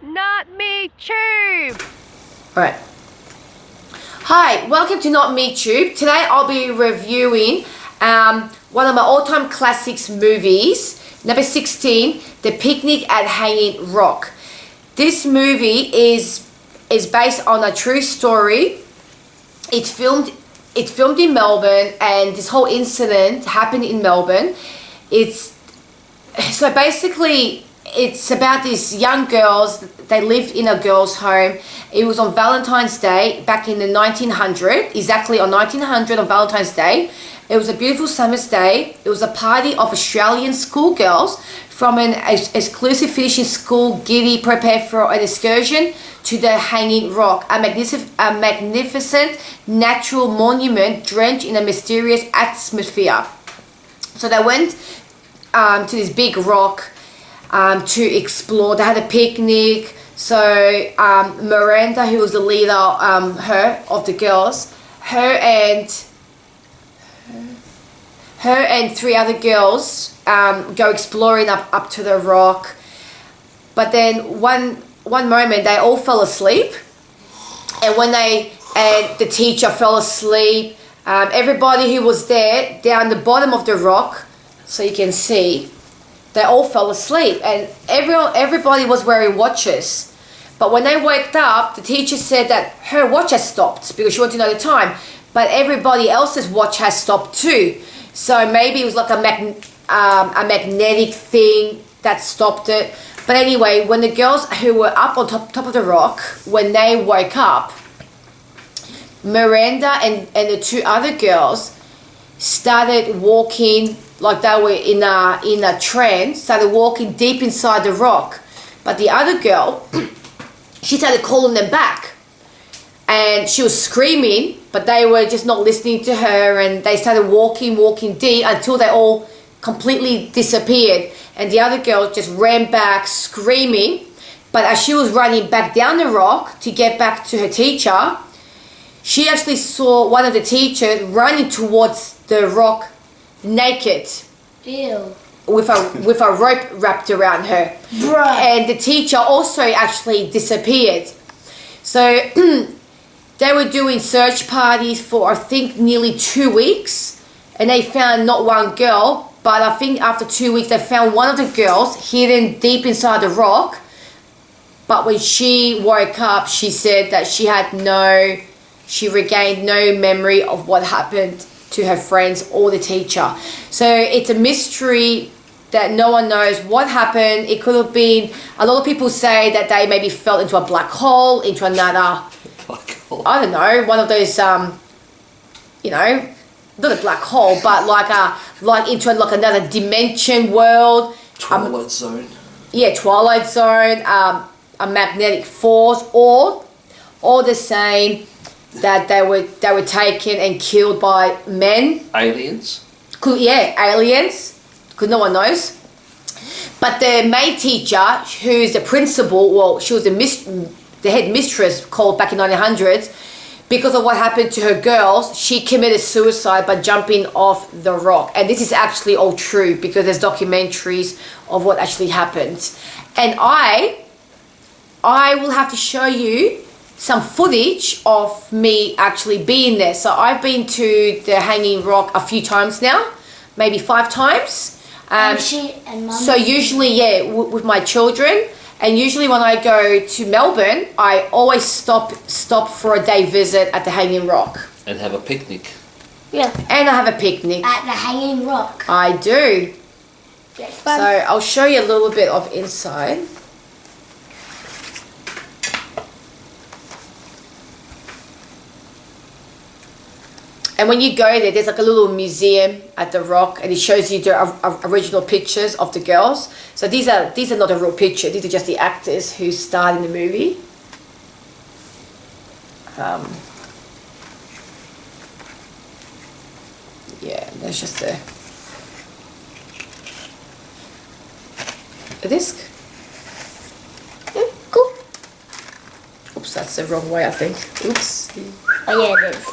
Not Me Tube! Alright. Hi, welcome to Not Me Tube. Today I'll be reviewing one of my all-time classics movies, number 16, The Picnic at Hanging Rock. This movie is based on a true story. It's filmed in Melbourne, and this whole incident happened in Melbourne. It's about these young girls. They lived in a girls' home. It was on Valentine's Day back in the 1900, exactly on 1900 on Valentine's Day. It was a beautiful summer's day. It was a party of Australian schoolgirls from an exclusive finishing school giddy prepared for an excursion to the Hanging Rock, a magnificent natural monument drenched in a mysterious atmosphere. So they went to this big rock to explore. They had a picnic. So Miranda, who was the leader, of the girls, her and three other girls go exploring up to the rock. But then one moment they all fell asleep, and the teacher fell asleep. Everybody who was there down the bottom of the rock, so you can see, they all fell asleep, and everybody was wearing watches. But when they woke up, the teacher said that her watch has stopped because she wanted to know the time, but everybody else's watch has stopped too. So maybe it was like a magnetic thing that stopped it. But anyway, when the girls who were up on top of the rock, when they woke up, Miranda and the two other girls started walking like they were in a trance, started walking deep inside the rock. But the other girl, she started calling them back, and she was screaming, but they were just not listening to her, and they started walking deep until they all completely disappeared. And the other girl just ran back screaming, but as she was running back down the rock to get back to her teacher, she actually saw one of the teachers running towards the rock naked. Ew. With a rope wrapped around her. Bruh. And the teacher also actually disappeared. So they were doing search parties for I think nearly 2 weeks, and they found not one girl, but I think after 2 weeks they found one of the girls hidden deep inside the rock. But when she woke up, she said that she regained no memory of what happened to her friends or the teacher. So it's a mystery that no one knows what happened. It could have been, a lot of people say that they maybe fell into a black hole, into another, I don't know, one of those, not a black hole, but like into another dimension world. Twilight Zone. Yeah, Twilight Zone, a magnetic force, or the saying that they were taken and killed by men. Aliens? Aliens. Because no one knows. But the main teacher, who's the principal, well, she was the head mistress called back in 1900s, because of what happened to her girls, she committed suicide by jumping off the rock. And this is actually all true because there's documentaries of what actually happened. And I will have to show you some footage of me actually being there. So I've been to the Hanging Rock a few times now, maybe 5 times. So usually, with my children, and usually when I go to Melbourne, I always stop for a day visit at the Hanging Rock. And have a picnic. Yeah. And I have a picnic. At the Hanging Rock. I do. Yes. So I'll show you a little bit of inside. And when you go there, there's like a little museum at the rock, and it shows you the original pictures of the girls. So these are not a real picture. These are just the actors who starred in the movie. Yeah, there's just a disc. Yeah, cool. Oops, that's the wrong way, I think. Oops. Oh yeah, it is.